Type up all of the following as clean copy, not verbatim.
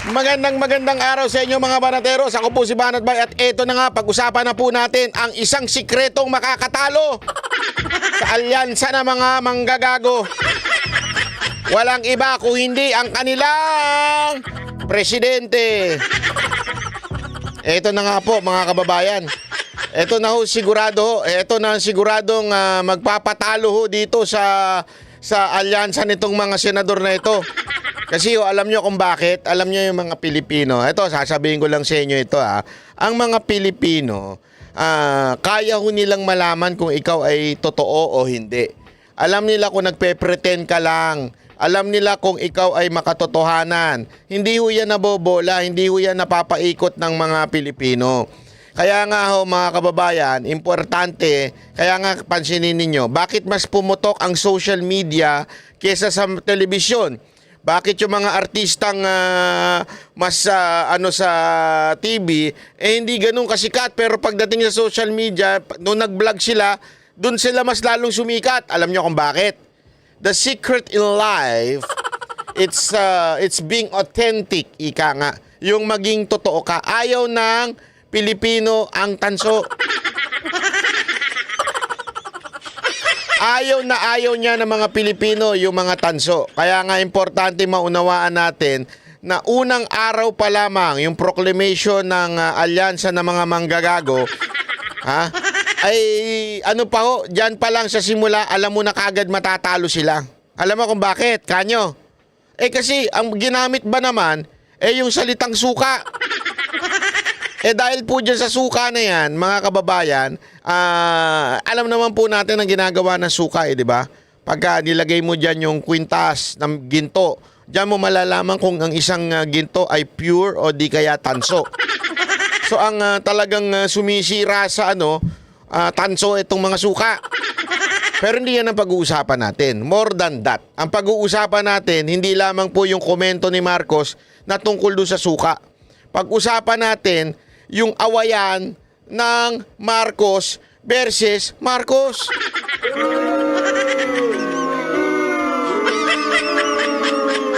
Magandang araw sa inyo mga banateros. Ako po si Banat Bay at eto na nga, pag-usapan na po natin ang isang sikretong makakatalo sa alyansa ng mga manggagago. Walang iba kung hindi ang kanilang presidente. Eto na nga po mga kababayan. Eto na ho sigurado, eto na siguradong magpapatalo ho dito sa alyansa nitong mga senador na ito. Kasi alam nyo kung bakit, alam nyo yung mga Pilipino. Ito, sasabihin ko lang sa inyo ito Ang mga Pilipino, kaya ho nilang malaman kung ikaw ay totoo o hindi. Alam nila kung nagpe-pretend ka lang. Alam nila kung ikaw ay makatotohanan. Hindi ho yan nabobola, hindi ho yan napapaikot ng mga Pilipino. Kaya nga ho mga kababayan, importante, kaya nga pansinin ninyo, bakit mas pumutok ang social media kesa sa telebisyon? Bakit yung mga artistang mas sa TV hindi ganun kasikat, pero pagdating sa social media, nung nag-vlog sila, doon sila mas lalong sumikat. Alam nyo kung bakit? The secret in life, it's being authentic, ika nga. Yung maging totoo ka. Ayaw ng Pilipino ang tanso. Ayaw niya ng mga Pilipino yung mga tanso. Kaya nga importante maunawaan natin na unang araw pa lamang yung proclamation ng alyansa ng mga manggagago, ay ano pa ho, dyan pa lang sa simula, alam mo na kagad matatalo sila. Alam mo kung bakit, kanyo? Kasi ang ginamit ba naman, yung salitang suka. Dahil po dyan sa suka na yan, mga kababayan, alam naman po natin ang ginagawa ng suka, di ba? Pagka nilagay mo dyan yung kwintas ng ginto, dyan mo malalaman kung ang isang ginto ay pure o di kaya tanso. So ang talagang sumisira sa tanso itong mga suka. Pero hindi yan ang pag-uusapan natin. More than that. Ang pag-uusapan natin, hindi lamang po yung komento ni Marcos na tungkol doon sa suka. Pag-usapan natin yung awayan ng Marcos versus Marcos.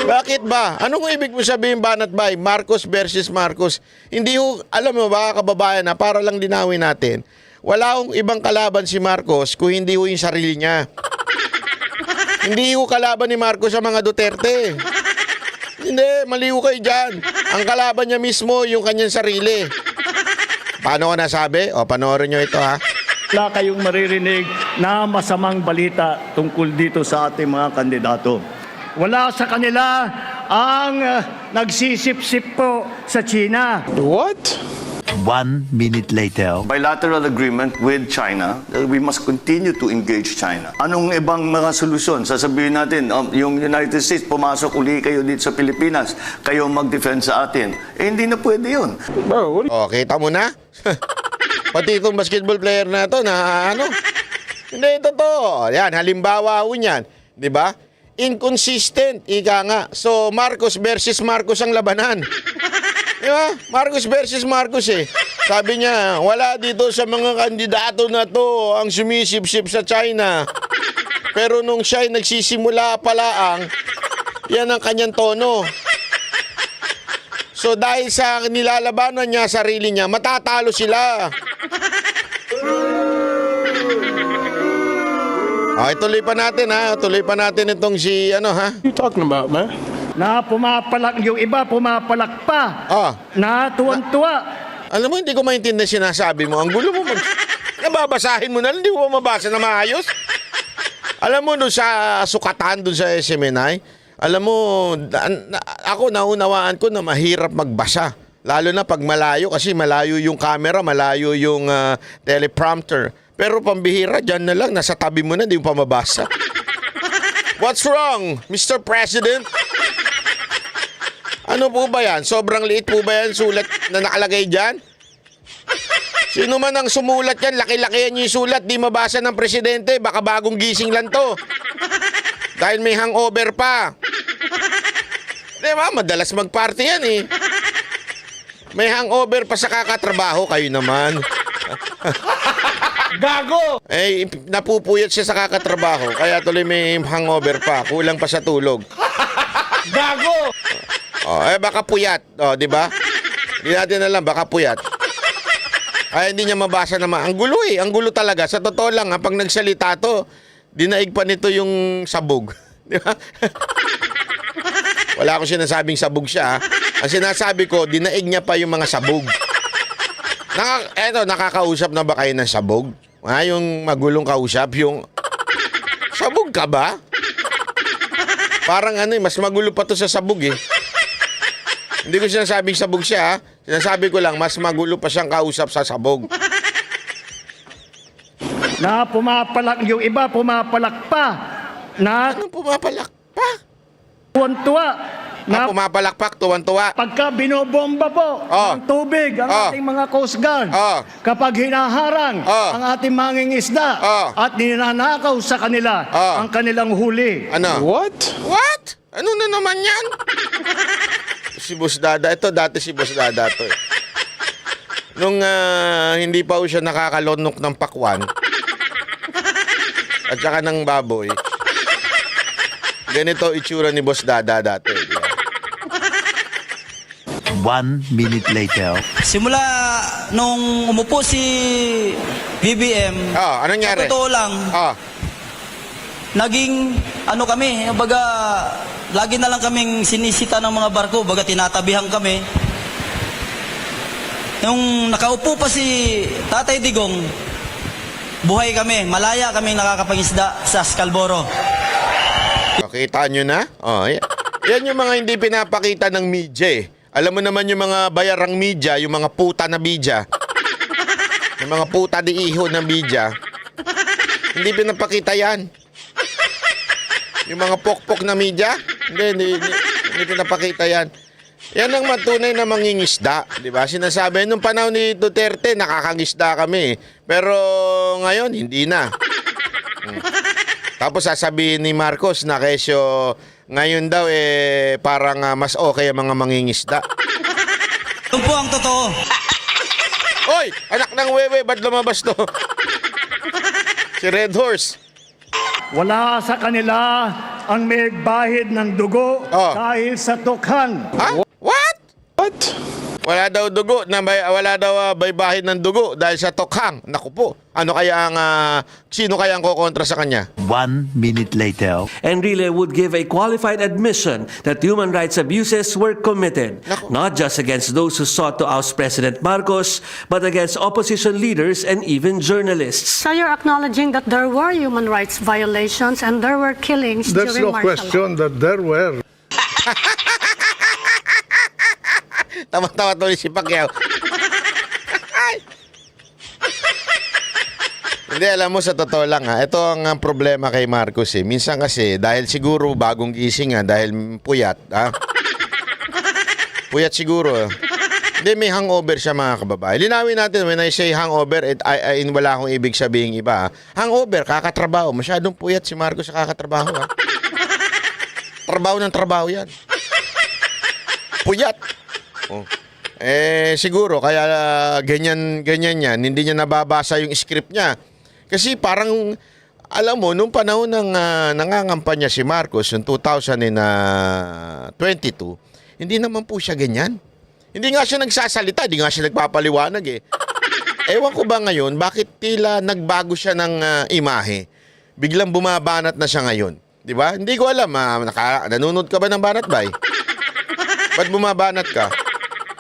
Bakit ba? Anong ibig mo sabihin, Banat Bay? Marcos versus Marcos. Hindi ho, alam mo ba kababayan para lang linawin natin, wala hong ibang kalaban si Marcos kung hindi ho yung sarili niya. Hindi ho kalaban ni Marcos sa mga Duterte. Hindi, mali ho kayo dyan. Ang kalaban niya mismo yung kanyang sarili. Paano ko nasabi? Panoorin nyo ito Wala kayong maririnig na masamang balita tungkol dito sa ating mga kandidato. Wala sa kanila ang nagsisip-sip po sa China. What? 1 minute later. Bilateral agreement with China, we must continue to engage China. Anong ibang mga solusyon? Sasabihin natin, yung United States, pumasok uli kayo dito sa Pilipinas, kayo mag-defend sa atin. Hindi na pwede yun. Bro, kita mo na? Pati itong basketball player na ito na hindi, totoo. Yan, halimbawa ho niyan. Diba? Inconsistent, ika nga. So, Marcos versus Marcos ang labanan. Diba? Marcos versus Marcos Sabi niya, wala dito sa mga kandidato na to ang sumisip-sip sa China. Pero nung siya'y nagsisimula pala yan ang kanyang tono. So dahil sa nilalabanan niya sarili niya, matatalo sila. Tuloy pa natin Tuloy pa natin itong si what you talking about, man? Na pumapalak, yung iba pumapalak pa. Na tuwan-tuwa. Alam mo, hindi ko maintindihan sinasabi mo. Ang gulo mo. Nababasahin mo na, hindi mo mabasa na maayos. Alam mo, doon sa sukatan, doon sa SMNI, alam mo, ako naunawaan ko na mahirap magbasa. Lalo na pag malayo, kasi malayo yung camera, malayo yung teleprompter. Pero pambihira, dyan na lang, nasa tabi mo na, hindi mo pa mabasa. What's wrong, Mr. President? Ano po ba yan? Sobrang liit po ba yan sulat na nakalagay dyan? Sino man ang sumulat yan, laki-laki yan yung sulat, di mabasa ng presidente, baka bagong gising lang to. Dahil may hangover pa. Diba? Madalas mag-party yan May hangover pa sa kakatrabaho, kayo naman. Gago! Napupuyat siya sa kakatrabaho, kaya tuloy may hangover pa, kulang pa sa tulog. Gago! Baka puyat. Di ba? Hindi natin alam, baka puyat. Ay, hindi niya mabasa naman. Ang gulo eh. Ang gulo talaga. Sa totoo lang, pag nagsalita to, dinaig pa nito yung sabog. Di ba? Wala akong sinasabing sabog siya. Ang sinasabi ko, dinaig niya pa yung mga sabog. Nakakausap na ba kayo ng sabog? Yung magulong kausap, yung... Sabog ka ba? Parang mas magulo pa to sa sabog eh. Hindi ko sinasabing sabog siya, Sinasabi ko lang, mas magulo pa siyang kausap sa sabog. Na pumapalak, yung iba pumapalak pa. Na Anong pumapalak pa? tuwan-tuwa. Na Pumapalakpak, tuwan-tuwa. pagka binobomba po ng tubig ang ating mga Coast Guard, kapag hinaharang ang ating mangingisda at ninanakaw sa kanila ang kanilang huli. Ano? What? Ano na naman yan? Si Boss Dada. Ito, dati si Boss Dada to eh. Nung hindi pa siya nakakalonok ng pakwan at saka ng baboy, ganito itsura ni Boss Dada dati. Di ba? 1 minute later. Simula nung umupo si BBM, Anong nangyari? sa totoo lang, naging kami, baga lagi na lang kaming sinisita ng mga barko, baga tinatabihan kami. Nung nakaupo pa si Tatay Digong, buhay kami, malaya kaming nakakapangisda sa Scalboro. Nakita nyo na? Yan yung mga hindi pinapakita ng media eh. Alam mo naman yung mga bayarang media, yung mga puta na media, yung mga puta di iho na media, hindi pinapakita yan. Yung mga pokpok na media, hindi pinapakita yan. Yan ang matunay na mangingisda, di ba? Sinasabi, nung panahon ni Duterte, nakakangisda kami. Pero ngayon, hindi na. Tapos sasabihin ni Marcos na kesyo ngayon daw parang mas okay ang mga mangingisda. Ito po ang totoo. Hoy! Anak ng wewe, ba't lumabas to? Si Red Horse. Wala sa kanila ang may bahid ng dugo dahil sa tukhang. Ha? What? Wala daw dugo, wala daw baybahin ng dugo dahil sa tokhang. Naku po, sino kaya ang kukontra sa kanya? 1 minute later. And really would give a qualified admission that human rights abuses were committed, Naku. not just against those who sought to oust President Marcos, but against opposition leaders and even journalists. So you're acknowledging that there were human rights violations and there were killings There's during no martial law? question that there were. Tawa-tawa tuloy si Pacquiao. Hindi, alam mo, sa totoo lang ito ang problema kay Marcos eh. Minsan kasi, dahil siguro bagong gising dahil puyat, Puyat siguro. Hindi, may hangover siya mga kababae. Linawin natin, when I say hangover, wala akong ibig sabihin iba. Hangover, kakatrabaho. Masyadong puyat si Marcos sa kakatrabaho. Trabaho ng trabaho yan. Puyat. Siguro, kaya ganyan yan. Hindi niya nababasa yung script niya. Kasi parang, alam mo, nung panahon ng nangangampanya si Marcos, yung 2022, hindi naman po siya ganyan. Hindi nga siya nagsasalita, hindi nga siya nagpapaliwanag eh. Ewan ko ba ngayon, bakit tila nagbago siya ng imahe? Biglang bumabanat na siya ngayon. Di ba? Hindi ko alam, nanonood ka ba ng Banat Bay? Ba't bumabanat ka?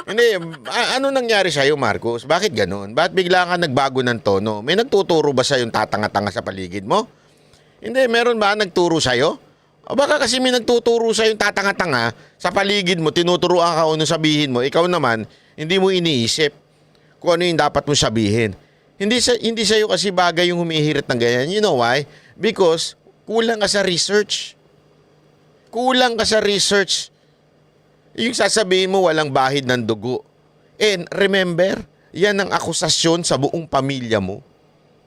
Hindi, ano nangyari sa'yo, Marcos? Bakit ganun? Bakit bigla ka nagbago ng tono? May nagtuturo ba sa'yo yung tatanga-tanga sa paligid mo? Hindi, meron ba nagturo sa'yo? O baka kasi may nagtuturo sa'yo yung tatanga-tanga sa paligid mo, tinuturuan ka kung ano sabihin mo, ikaw naman, hindi mo iniisip kung ano yung dapat mo sabihin. Hindi sa'yo kasi bagay yung humihirit ng ganyan. You know why? Because kulang ka sa research. Kulang ka sa research. Yung sasabihin mo walang bahid ng dugo. And remember, yan ang akusasyon sa buong pamilya mo.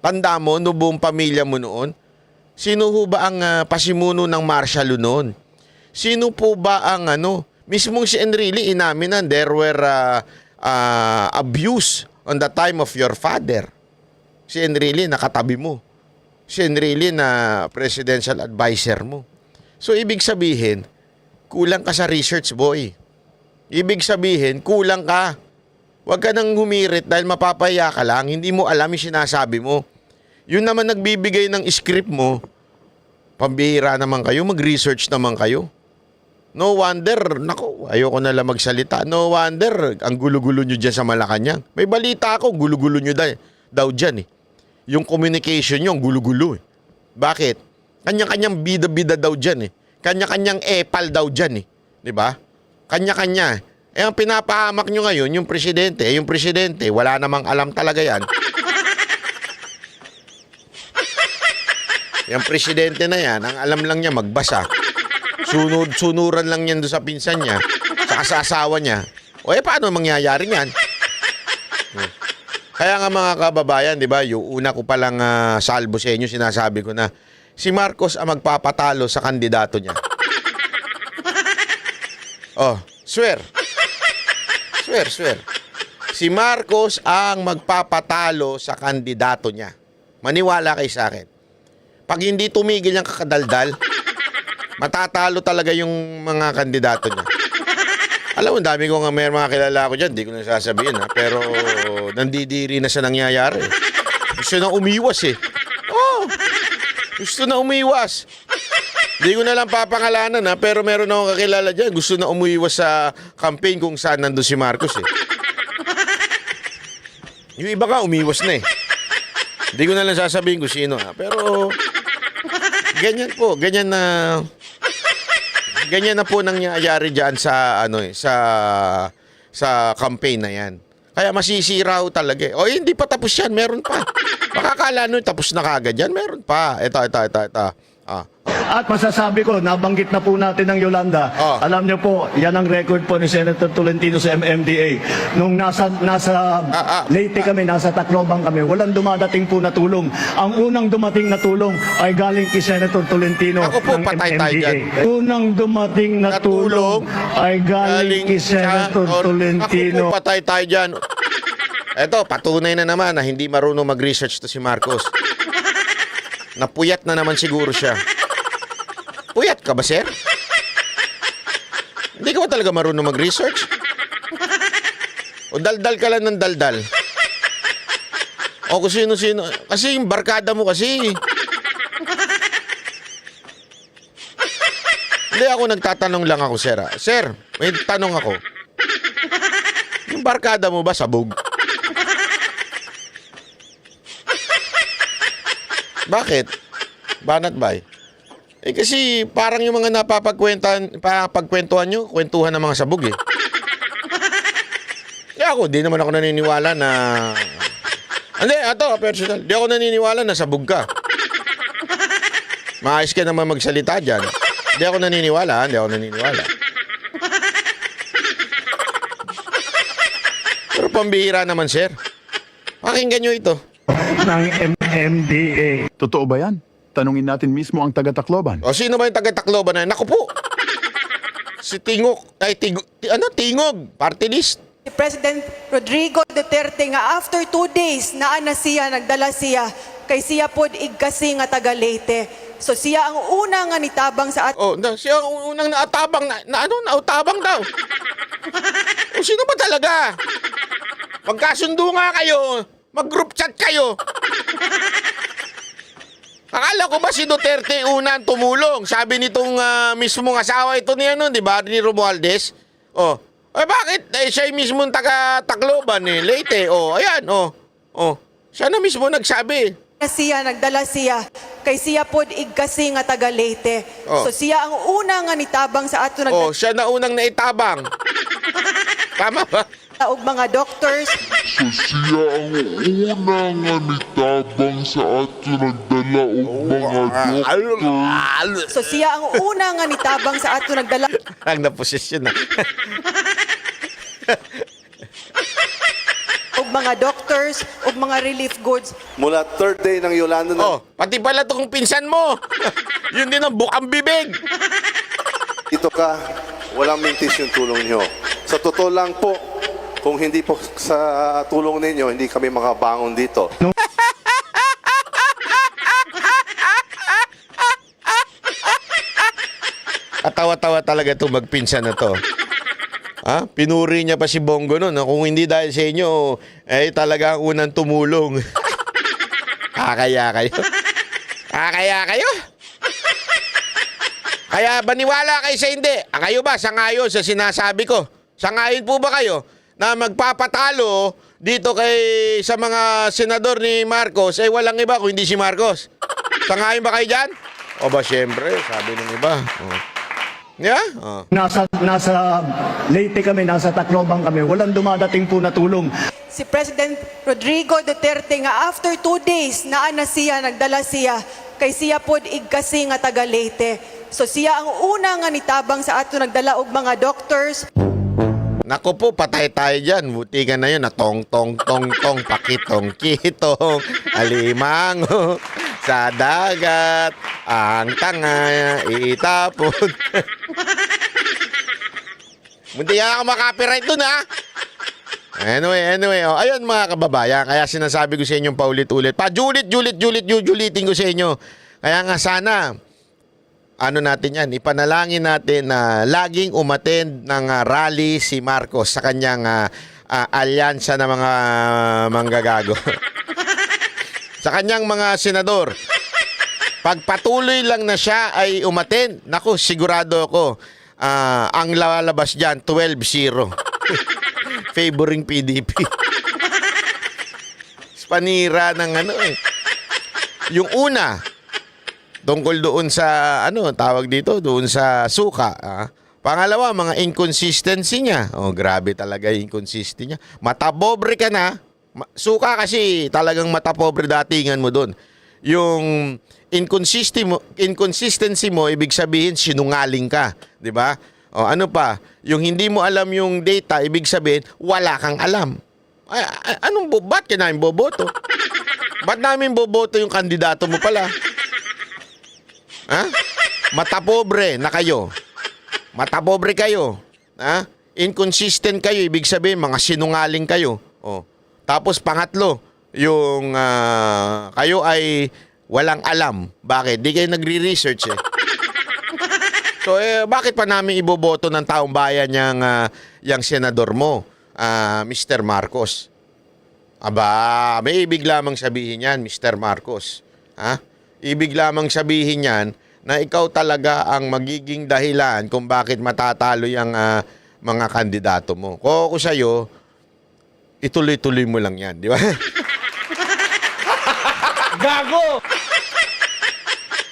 Tanda mo, no buong pamilya mo noon, sino ho ba ang pasimuno ng martial law noon? Sino po ba ang mismong si Enrile inamin na there were abuse on the time of your father. Si Enrile nakatabi mo. Si Enrile na presidential advisor mo. So ibig sabihin, kulang ka sa research, boy. Ibig sabihin, kulang ka. Huwag ka nang humirit dahil mapapaya ka lang. Hindi mo alam yung sinasabi mo. Yun naman nagbibigay ng script mo. Pambihira naman kayo, mag-research naman kayo. No wonder, nako, ayoko na lang magsalita. No wonder, ang gulo-gulo nyo dyan sa Malacanang. May balita ako, gulo-gulo nyo daw dyan eh. Yung communication nyo, ang gulo-gulo eh. Bakit? Kanya-kanyang bida-bida daw dyan eh. Kanya-kanyang epal daw dyan eh. Diba? Kanya-kanya. Eh ang pinapahamak nyo ngayon, yung presidente. Yung presidente, wala namang alam talaga yan. Yung presidente na yan, ang alam lang niya magbasa. Sunuran lang yan doon sa pinsan niya, saka sa asawa niya. O paano mangyayari yan? Kaya nga mga kababayan, di ba, yung una ko palang salbo sa inyo, sinasabi ko na, si Marcos ang magpapatalo sa kandidato niya. Oh, swear. Swear. Si Marcos ang magpapatalo sa kandidato niya. Maniwala kayo sa akin. Pag hindi tumigil yung kakadaldal, matatalo talaga yung mga kandidato niya. Alam mo, dami ko nga may mga kilala ko dyan, di ko na sasabihin ha, pero nandidiri na sa nangyayari. Gusto na umiwas eh. Oh, gusto na umiwas. Di ko na lang papangalanan ha, pero meron akong kakilala dyan, gusto na umiwas sa campaign kung saan nandun si Marcos eh. Yung iba ka, umiwas na eh. Di ko na lang sasabihin kung sino ha, pero ganyan po, ganyan na po nangyayari diyan sa sa campaign na 'yan. Kaya masisira ho talaga. O hindi pa tapos 'yan, meron pa. Makakala nyo tapos na kagad 'yan, meron pa. Ito. At masasabi ko, nabanggit na po natin ng Yolanda. Oh. Alam niyo po, yan ang record po ni Senator Tolentino sa MMDA. Nung nasa Leyte kami, nasa Tacloban kami, walang dumadating po na tulong. Ang unang dumating na tulong ay galing kay Senator Tolentino Ako po, ng patay tayo dyan. MMDA. Unang dumating na tulong ay galing kay Senator Tolentino. Ako po, patay tayo dyan. Eto, patunay na naman na hindi marunong mag-research to si Marcos. Napuyat na naman siguro siya. Puyat ka ba, sir? Hindi ka ba talaga marunong mag-research? O daldal ka lang ng daldal? O kung sino-sino. Kasi yung barkada mo kasi. Hindi, ako nagtatanong lang ako, sir. Sir, may tanong ako. Yung barkada mo ba sabog? Bakit? Banat ba? Eh kasi parang yung mga napapagkwentuhan nyo, kwentuhan ng mga sabog eh. Kaya ako, di naman ako naniniwala na... Hindi, ito, personal. Di ako naniniwala na sabog ka. Maayos ka naman magsalita dyan. Di ako naniniwala. Pero pambihira naman, sir. Pakinggan nyo ito. ng MMDA. Totoo ba yan? Tanungin natin mismo ang taga-Tacloban. O sino ba yung taga-Tacloban na yan? Naku po! Si Tingog, Tingog, party list. President Rodrigo Duterte nga after 2 days naa siya, nagdala siya kay siya pod igkasi nga taga Leyte. So siya ang una nga nitabang sa Siya ang unang naatabang nautabang daw. O sino ba talaga? Magkasundo nga kayo, mag-group chat kayo. Akala ko ba si Duterte unang tumulong? Sabi nitong mismong asawa ito niya di ba? Ni Romualdez. Bakit? Siya yung mismong taga-Tacloban Leyte. Ayan. Siya na mismo nagsabi. siya, nagdala siya kay siya pod igkasi nga taga Leyte. So siya ang una nga nitabang sa ato Siya na unang naitabang. Tama ba? og mga doctors. So siya ang una nga nitabang sa ato nagdala og mga doktor. So siya ang una nga nitabang sa ato nagdala Ang naposisyon na. og mga doctors og mga relief goods. Mula third day ng Yolanda na Pati pala itong pinsan mo. Yun din ang bukang bibig. dito ka, walang mintis yung tulong nyo. Sa totoo lang po, kung hindi po sa tulong ninyo, hindi kami makabangon dito. Atawa-tawa talaga itong magpinsan na to. Pinuri niya pa si Bongo noon. Kung hindi dahil sa inyo, talaga ang unang tumulong. Kakaya kayo. Kakaya kayo. Kaya baniwala kayo sa hindi. Kayo ba, sangayon sa sinasabi ko? Sangayon po ba kayo na magpapatalo dito sa mga senador ni Marcos, walang iba kung hindi si Marcos? Sangayon ba kayo dyan? O ba, syempre, sabi ng iba. Yeah? Nasa Leyte kami, nasa Tacloban kami. Walang dumadating po na tulong. Si President Rodrigo Duterte nga after 2 days naa siya, nagdala siya kay siya pod igkasi nga taga Leyte. So siya ang una nga nitabang sa ato nagdala og mga doctors. Naku po, patay tayo dyan. Buti ka na yun na tong-tong-tong-tong, pakitong-kitong, alimango, sa dagat, ang tanga, itapon. Munti ka makapiright dun, ha? Anyway. Ayun mga kababayan, kaya sinasabi ko sa inyong paulit-ulit. Julitin ko sa inyo. Kaya nga sana, natin yan, ipanalangin natin na laging umattend ng rally si Marcos sa kanyang alyansa ng mga manggagago. Sa kanyang mga senador. Pagpatuloy lang na siya ay umattend, naku, sigurado ako, ang lalabas dyan, 12-0. Favoring PDP. Panira ng Yung una, tungkol doon sa, tawag dito, doon sa suka. Pangalawa, mga inconsistency niya. Grabe talaga yung inconsistency niya. Matapobre ka na. Suka kasi talagang matapobre datingan mo doon. Yung inconsistency mo, ibig sabihin, sinungaling ka. Di ba? Ano pa? Yung hindi mo alam yung data, ibig sabihin, wala kang alam. Ba't ka namin boboto? Ba't namin boboto yung kandidato mo pala? Matapobre na kayo. Matapobre kayo. Inconsistent kayo. Ibig sabihin, mga sinungaling kayo. Tapos pangatlo, yung kayo ay walang alam. Bakit? Di kayo nagre-research eh. So, bakit pa namin iboboto ng taong bayan yung senador mo, Mr. Marcos? Aba, may ibig lamang sabihin yan, Mr. Marcos. Ibig lamang sabihin yan na ikaw talaga ang magiging dahilan kung bakit matatalo yung mga kandidato mo. Kung ako sa'yo, ituloy-tuloy mo lang yan, di ba? Gago!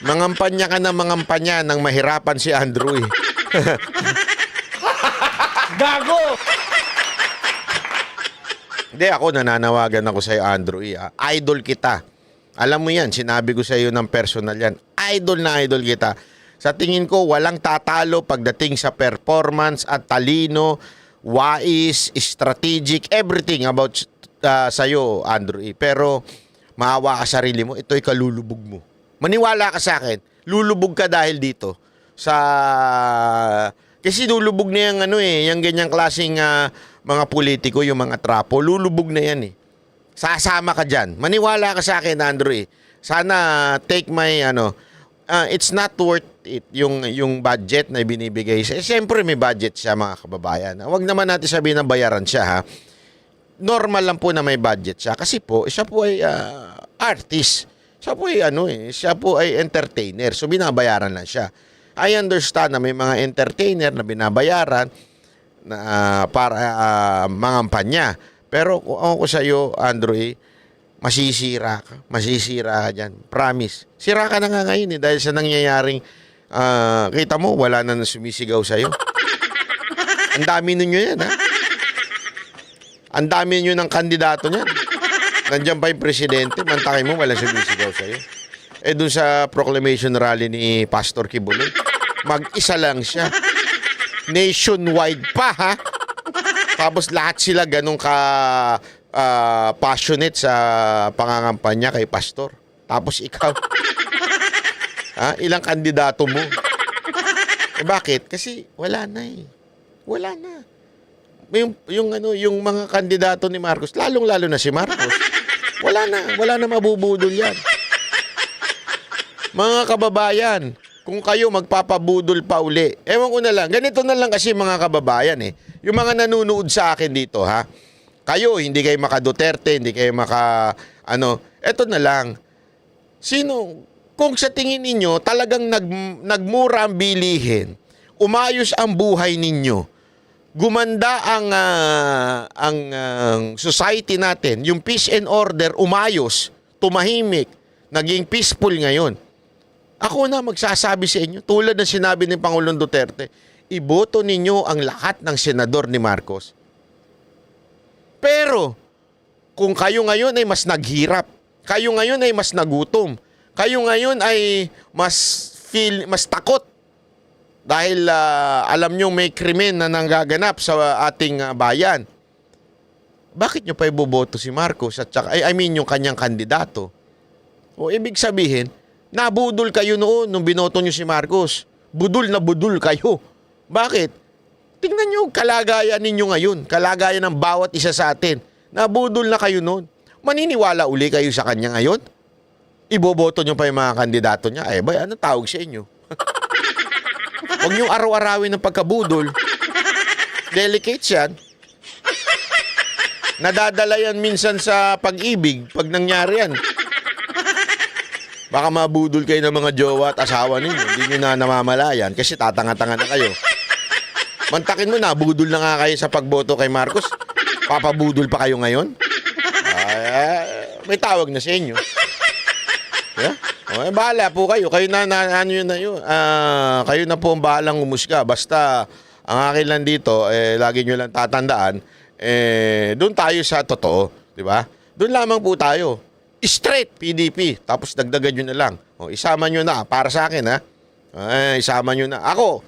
Mangampanya ka na mangampanya nang mahirapan si Andrew eh. Gago! Hindi, ako nananawagan ako sa'yo, Andrew eh. Idol kita. Alam mo yan, sinabi ko sa iyo ng personal yan. Idol na idol kita. Sa tingin ko, walang tatalo pagdating sa performance at talino, wais, strategic, everything about sa'yo, Andrew. Pero maawa ka sarili mo, ito'y kalulubog mo. Maniwala ka sa akin, lulubog ka dahil dito. Kasi lulubog na yung ganyang klaseng mga politiko, yung mga trapo, lulubog na yan eh. Sasama ka dyan. Maniwala ka sa akin, Andrew. Sana take my, it's not worth it, yung budget na binibigay siya. Siyempre may budget siya, mga kababayan. Huwag naman natin sabihin na bayaran siya, ha. Normal lang po na may budget siya. Kasi po, siya po ay artist. Siya po ay entertainer. So, binabayaran lang siya. I understand na may mga entertainer na binabayaran na para mangampanya. Pero kung ako sa iyo, Andrew, masisira ka. Masisira ka dyan. Promise. Sira ka na nga ngayon dahil sa nangyayaring, kita mo, wala na sumisigaw sa iyo. Ang dami ninyo yan, ha? Ang dami ninyo ng kandidato niyan. Nandiyan pa yung presidente, mantakay mo, wala sumisigaw sa iyo. Doon sa proclamation rally ni Pastor Kibuloy, mag-isa lang siya. Nationwide pa, ha? Tapos lahat sila ganun ka passionate sa pangangampanya kay Pastor. Tapos ikaw, ilang kandidato mo? Bakit? Kasi wala na eh. Wala na. Yung mga kandidato ni Marcos, lalong-lalo na si Marcos, wala na mabubudol yan. Mga kababayan, kung kayo magpapabudol pa uli. Ewan ko na lang, ganito na lang kasi mga kababayan eh. Yung mga nanonood sa akin dito ha, kayo hindi kayo maka Duterte, hindi kayo maka eto na lang. Kung sa tingin ninyo talagang nagmura ang bilihin, umayos ang buhay ninyo, gumanda ang society natin, yung peace and order umayos, tumahimik, naging peaceful ngayon. Ako na magsasabi sa inyo, tulad ng sinabi ni Pangulong Duterte, iboto ninyo ang lahat ng senador ni Marcos. Pero, kung kayo ngayon ay mas naghirap, kayo ngayon ay mas nagutom, kayo ngayon ay mas takot dahil alam nyo may krimen na nanggaganap sa ating bayan, bakit nyo pa iboboto si Marcos at saka, yung kanyang kandidato? O ibig sabihin, nabudol kayo noon nung binoto nyo si Marcos. Budol na budol kayo. Bakit? Tingnan nyo kalagayan ninyo ngayon. Kalagayan ng bawat isa sa atin. Nabudol na kayo noon. Maniniwala uli kayo sa kanya ngayon? Iboboto nyo pa yung mga kandidato niya? Ano tawag sa inyo? Huwag nyo araw-arawin ng pagkabudol. Delicate yan. Nadadala yan minsan sa pag-ibig pag nangyari yan. Baka mabudol kayo ng mga jowa at asawa ninyo. Hindi nyo na namamalayan kasi tatanga-tanga na kayo. Mantakin mo na, budol na nga kayo sa pagboto kay Marcos. Papabudol pa kayo ngayon? May tawag na sa inyo. Yeah? Bahala po kayo. Kayo na yun. Kayo na po ang bahalang umusga. Basta, ang akin lang dito, lagi nyo lang tatandaan, doon tayo sa totoo. Diba? Doon lamang po tayo. Straight PDP. Tapos dagdagan nyo na lang. Isama nyo na. Para sa akin, ha? Isama nyo na. Ako,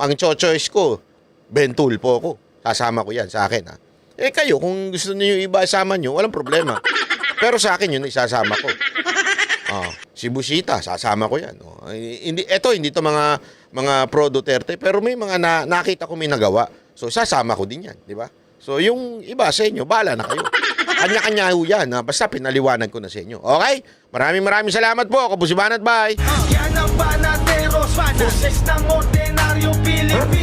ang choice ko, Bentul po ako. Sasama ko yan sa akin, ha? Kayo, kung gusto niyo iba isama nyo, walang problema. Pero sa akin yun, isasama ko. Si Busita, sasama ko yan. Hindi to mga pro Duterte, pero may mga nakita ko may nagawa. So, sasama ko din yan, di ba? So, yung iba sa inyo, bahala na kayo. Kanya-kanya ho yan. Basta pinaliwanag ko na sa inyo. Okay? Maraming salamat po. Ako po si Banat. Bye! Yan ang Banateros, boses ng ordinaryong Pilipino.